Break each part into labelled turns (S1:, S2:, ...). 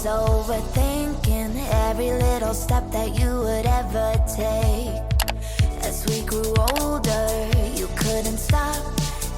S1: overthinking every little step that you would ever take. As we grew older, you couldn't stop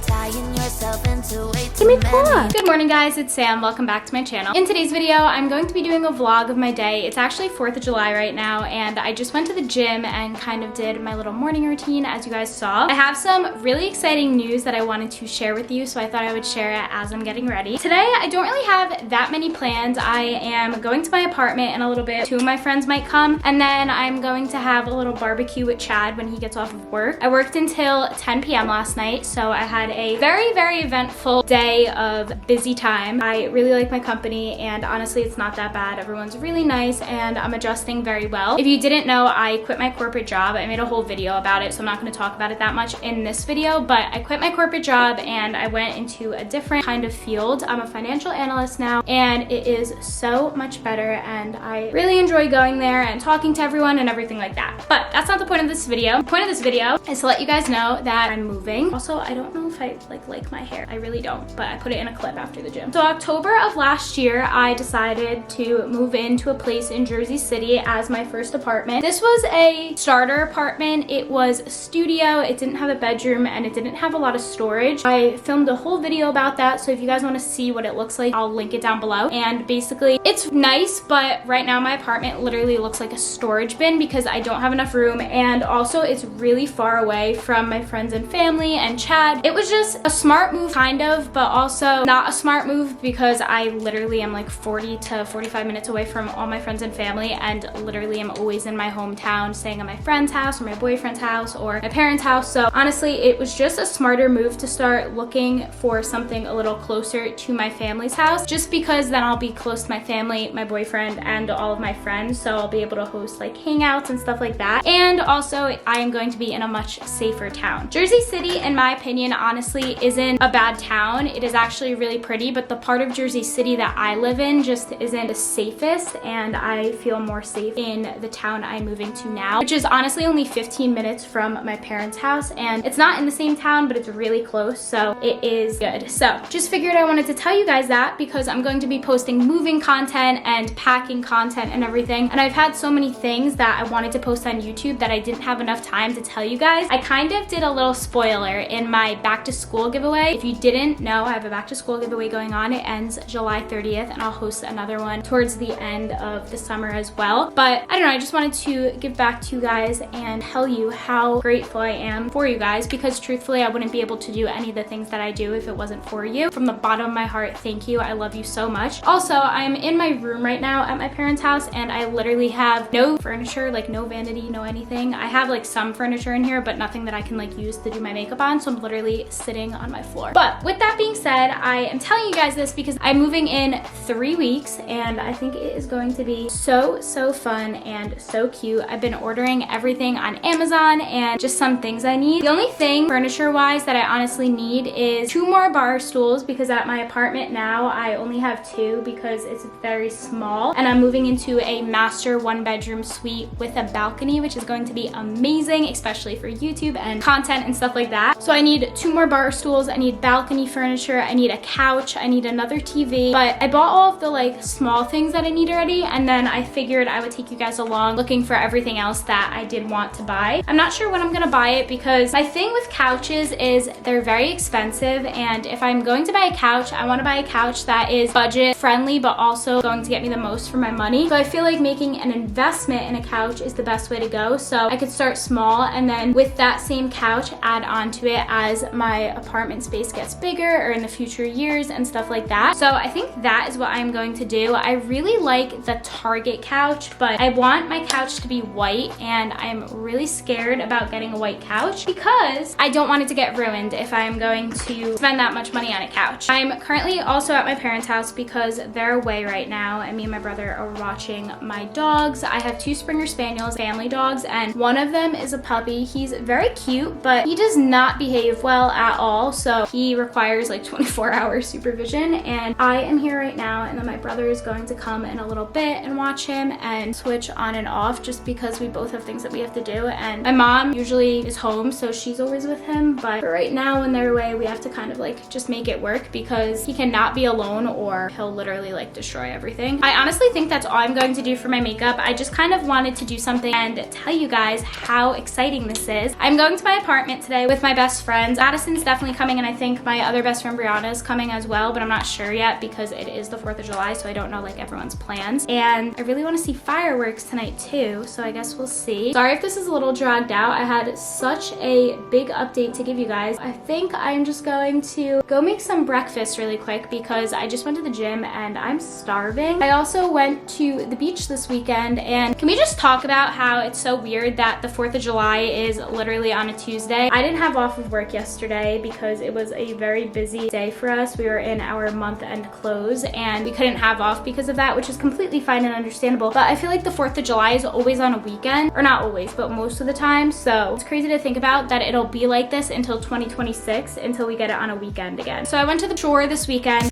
S1: tying yourself into way too many.
S2: Good morning, guys, it's Sam. Welcome back to my channel. In today's video, I'm going to be doing a vlog of my day. It's actually 4th of July right now, and I just went to the gym and kind of did my little morning routine, as you guys saw. I have some really exciting news that I wanted to share with you, so I thought I would share it as I'm getting ready. Today, I don't really have that many plans. I am going to my apartment in a little bit. 2 of my friends might come, and then I'm going to have a little barbecue with Chad when he gets off of work. I worked until 10 p.m. last night, so I had a very, very eventful day of busy time. I really like my company, and honestly, it's not that bad. Everyone's really nice, and I'm adjusting very well. If you didn't know, I quit my corporate job. I made a whole video about it, so I'm not going to talk about it that much in this video, but I quit my corporate job and I went into a different kind of field. I'm a financial analyst now, and it is so much better, and I really enjoy going there and talking to everyone and everything like that. But that's not the point of this video. The point of this video is to let you guys know that I'm moving. Also, I don't know if I like my hair. I really don't, but I put it in a clip after the gym. So October of last year, I decided to move into a place in Jersey City as my first apartment. This was a starter apartment. It was a studio. It didn't have a bedroom, and it didn't have a lot of storage. I filmed a whole video about that, so if you guys want to see what it looks like, I'll link it down below. And basically, it's nice, but right now my apartment literally looks like a storage bin because I don't have enough room, and also it's really far away from my friends and family and Chad. It was just a smart move, kind of, but also not a smart move because I literally am like 40 to 45 minutes away from all my friends and family, and literally am always in my hometown, staying at my friend's house or my boyfriend's house or my parents' house. So honestly, it was just a smarter move to start looking for something a little closer to my family's house, just because then I'll be close to my family, my boyfriend, and all of my friends, so I'll be able to host like hangouts and stuff like that. And also, I am going to be in a much safer town. Jersey City, in my opinion, honestly isn't a bad town. It is actually really pretty, but the part of Jersey City that I live in just isn't the safest, and I feel more safe in the town I'm moving to now, which is honestly only 15 minutes from my parents' house, and it's not in the same town, but it's really close, so it is good. So just figured I wanted to tell you guys that because I'm going to be posting moving content and packing content and everything, and I've had so many things that I wanted to post on YouTube that I didn't have enough time to tell you guys. I kind of did a little spoiler in my back to school giveaway. If you didn't know, I have a back to school giveaway going on. It ends July 30th, and I'll host another one towards the end of the summer as well. But I don't know, I just wanted to give back to you guys and tell you how grateful I am for you guys, because truthfully, I wouldn't be able to do any of the things that I do if it wasn't for you. From the bottom of my heart, thank you. I love you so much. Also, I'm in my room right now at my parents' house, and I literally have no furniture, like no vanity, no anything. I have like some furniture in here, but nothing that I can like use to do my makeup on, so I'm literally sitting on my floor. But with that being said, I am telling you guys this because I'm moving in 3 weeks, and I think it is going to be so fun and so cute. I've been ordering everything on Amazon and just some things I need. The only thing furniture wise that I honestly need is 2 more bar stools, because at my apartment now I only have 2 because it's very small, and I'm moving into a master 1-bedroom suite with a balcony, which is going to be amazing, especially for YouTube and content and stuff like that. So I need 2 more bar stools, I need balcony furniture, I need a couch, I need another TV. But I bought all of the like small things that I need already, and then I figured I would take you guys along looking for everything else that I did want to buy. I'm not sure when I'm gonna buy it, because my thing with couches is they're very expensive, and if I'm going to buy a couch, I want to buy a couch that is budget friendly but also going to get me the most for my money. So I feel like making an investment in a couch is the best way to go. So I could start small, and then with that same couch add on to it as my apartment space gets bigger or in the future years and stuff like that. So I think that is what I'm going to do. I really like the Target couch, but I want my couch to be white, and I'm really scared about getting a white couch because I don't want it to get ruined if I'm going to spend that much money on a couch. I'm currently also at my parents' house because they're away right now, and me and my brother are watching my dogs. I have 2 Springer Spaniels, family dogs, and one of them is a puppy. He's very cute, but he does not behave well at all. all, so he requires like 24-hour supervision, and I am here right now, and then my brother is going to come in a little bit and watch him and switch on and off just because we both have things that we have to do. And my mom usually is home, so she's always with him, but for right now when they're away, we have to kind of like just make it work because he cannot be alone or he'll literally like destroy everything. I honestly think that's all I'm going to do for my makeup. I just kind of wanted to do something and tell you guys how exciting this is. I'm going to my apartment today with my best friends. Madison's definitely coming, and I think my other best friend Brianna is coming as well, but I'm not sure yet because it is the 4th of July, so I don't know like everyone's plans. And I really want to see fireworks tonight too, so I guess we'll see. Sorry if this is a little dragged out. I had such a big update to give you guys. I think I'm just going to go make some breakfast really quick because I just went to the gym and I'm starving. I also went to the beach this weekend, and can we just talk about how it's so weird that the 4th of July is literally on a Tuesday? I didn't have off of work yesterday because it was a very busy day for us. We were in our month-end close and we couldn't have off because of that, which is completely fine and understandable. But I feel like the 4th of July is always on a weekend, or not always, but most of the time. So it's crazy to think about that it'll be like this until 2026, until we get it on a weekend again. So I went to the shore this weekend.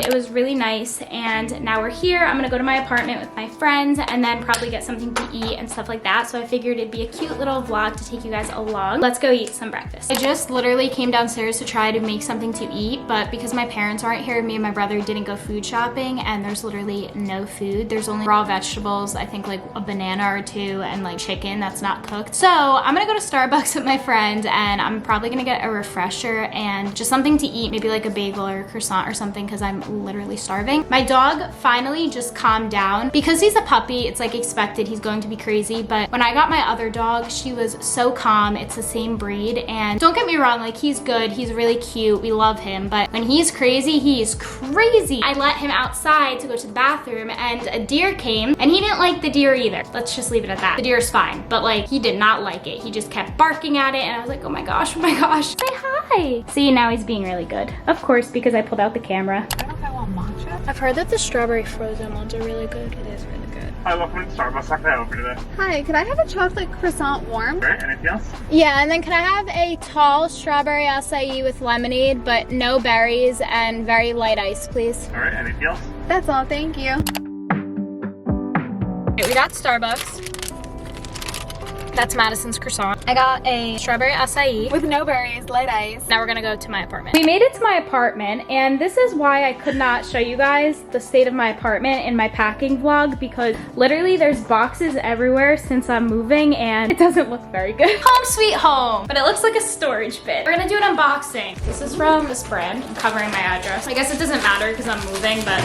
S2: It was really nice, and now we're here. I'm gonna go to my apartment with my friends and then probably get something to eat and stuff like that. So I figured it'd be a cute little vlog to take you guys along. Let's go eat some breakfast. I just literally came downstairs to try to make something to eat, but because my parents aren't here, me and my brother didn't go food shopping, and there's literally no food. There's only raw vegetables, I think like a banana or two, and like chicken that's not cooked. So I'm gonna go to Starbucks with my friend, and I'm probably gonna get a refresher and just something to eat, maybe like a bagel or a croissant or something, because I'm literally starving. My dog finally just calmed down. Because he's a puppy, it's like expected he's going to be crazy, but when I got my other dog, she was so calm. It's the same breed, and don't get me wrong, like he's good, he's really cute, we love him, but when he's crazy, he's crazy. I let him outside to go to the bathroom, and a deer came, and he didn't like the deer either. Let's just leave it at that. The deer's fine, but like he did not like it. He just kept barking at it, and I was like, oh my gosh, say hi. See, now he's being really good. Of course, because I pulled out the camera.
S3: Matcha?
S2: I've heard that the strawberry frozen ones are really good. It is really good.
S3: Hi, welcome to Starbucks. How can I help you today?
S4: Hi, could I have a chocolate croissant warm?
S3: Great, anything else?
S2: Yeah, and then can I have a tall strawberry acai with lemonade, but no berries, and very light ice, please?
S3: All right, anything else?
S4: That's all, thank you.
S2: Okay, we got Starbucks. That's Madison's croissant. I got a strawberry acai.
S4: With no berries, light ice.
S2: Now we're gonna go to my apartment. We made it to my apartment, and this is why I could not show you guys the state of my apartment in my packing vlog, because literally there's boxes everywhere since I'm moving, and it doesn't look very good. Home sweet home, but it looks like a storage bin. We're gonna do an unboxing. This is from this brand. I'm covering my address. I guess it doesn't matter because I'm moving, but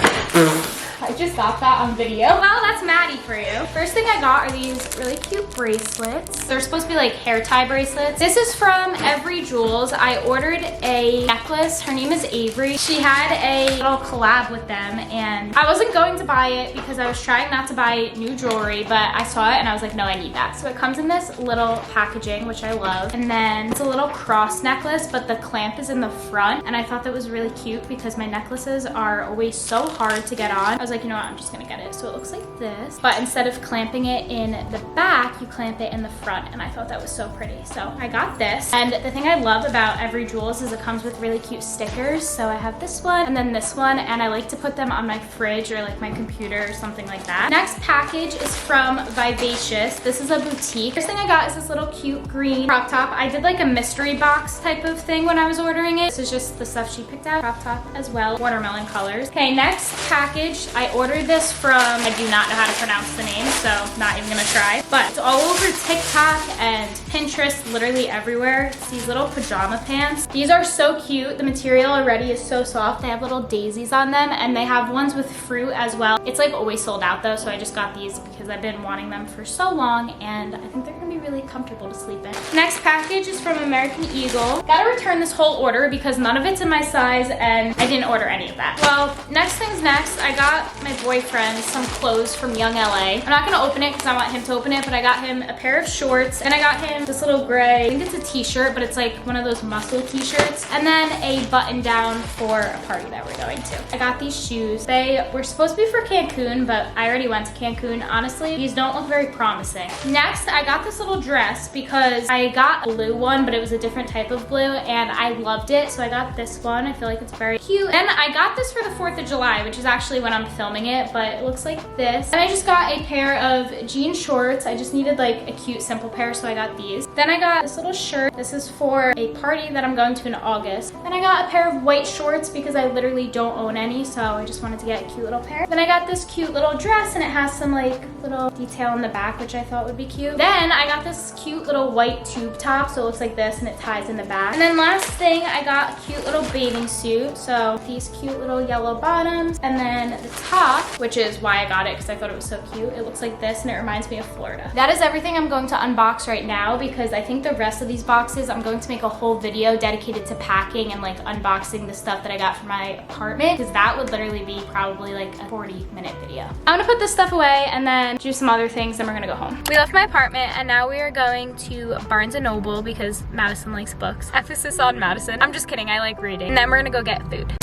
S2: I just got that on video. Well, that's Maddie for you. First thing I got are these really cute bracelets. They're supposed to be like hair tie bracelets. This is from Every Jewels. I ordered a necklace. Her name is Avery. She had a little collab with them, and I wasn't going to buy it because I was trying not to buy new jewelry, but I saw it and I was like, no, I need that. So it comes in this little packaging, which I love. And then it's a little cross necklace, but the clamp is in the front. And I thought that was really cute because my necklaces are always so hard to get on. I was like, you know what, I'm just gonna get it. So it looks like this, but instead of clamping it in the back, you clamp it in the front, and I thought that was so pretty. So I got this, and the thing I love about Every Jewels is it comes with really cute stickers. So I have this one and then this one, and I like to put them on my fridge or like my computer or something like that. Next package is from Vivacious. This is a boutique. First thing I got is this little cute green crop top. I did like a mystery box type of thing when I was ordering it. This is just the stuff she picked out. Crop top as well, watermelon colors. Okay, next package. I ordered this from, I do not know how to pronounce the name, so not even gonna try, but it's all over TikTok and Pinterest, literally everywhere. It's these little pajama pants. These are so cute. The material already is so soft. They have little daisies on them, and they have ones with fruit as well. It's like always sold out though, so I just got these because I've been wanting them for so long, and I think they're gonna be really comfortable to sleep in. Next package is from American Eagle. Gotta return this whole order because none of it's in my size and I didn't order any of that. Well, next thing's next. I got my boyfriend some clothes from Young LA. I'm not gonna open it because I want him to open it, but I got him a pair of shorts, and I got him this little gray, I think it's a t-shirt, but it's like one of those muscle t-shirts, and then a button down for a party that we're going to. I got these shoes. They were supposed to be for Cancun, but I already went to Cancun. Honestly, these don't look very promising. Next, I got this little dress because I got a blue one, but it was a different type of blue, and I loved it, so I got this one. I feel like it's very cute. Then I got this for the 4th of July, which is actually when I'm filming it, but it looks like this. And I just got a pair of jean shorts. I just needed like a cute, simple pair, so I got these. Then I got this little shirt. This is for a party that I'm going to in August. Then I got a pair of white shorts because I literally don't own any, so I just wanted to get a cute little pair. Then I got this cute little dress, and it has some like little detail in the back, which I thought would be cute. Then I got this cute little white tube top, so it looks like this, and it ties in the back. And then last thing, I got a cute little bathing suit. So these cute little yellow bottoms, and then the top, which is why I got it because I thought it was so cute. It looks like this, and it reminds me of Florida. That is everything I'm going to unbox right now, because I think the rest of these boxes, I'm going to make a whole video dedicated to packing and like unboxing the stuff that I got for my apartment, because that would literally be probably like a 40-minute video. I'm gonna put this stuff away and then do some other things, then we're gonna go home. We left my apartment, and now we are going to Barnes & Noble because Madison likes books. Emphasis on Madison. I'm just kidding, I like reading. And then we're gonna go get food.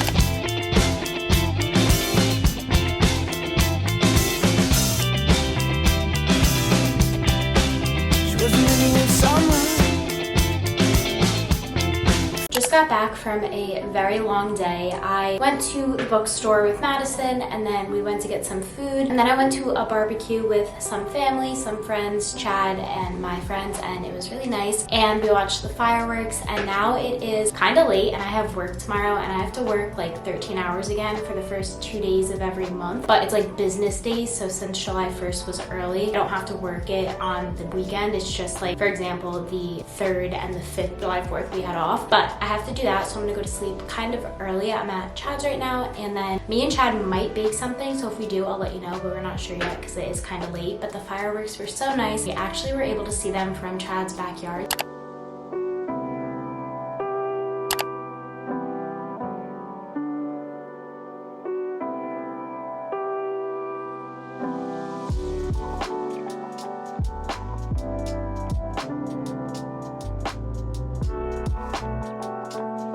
S2: Just got back from a very long day. I went to the bookstore with Madison, and then we went to get some food, and then I went to a barbecue with some family, some friends, Chad and my friends, and it was really nice. And we watched the fireworks, and now it is kind of late, and I have work tomorrow, and I have to work like 13 hours again for the first 2 days of every month. But it's like business days, so since July 1st was early, I don't have to work it on the weekend. It's just like, for example, the 3rd and the 5th, July 4th, we had off. But I have to do that, so I'm gonna go to sleep kind of early. I'm at Chad's right now, and then me and Chad might bake something, so if we do, I'll let you know, but we're not sure yet because it is kind of late. But the fireworks were so nice. We actually were able to see them from Chad's backyard.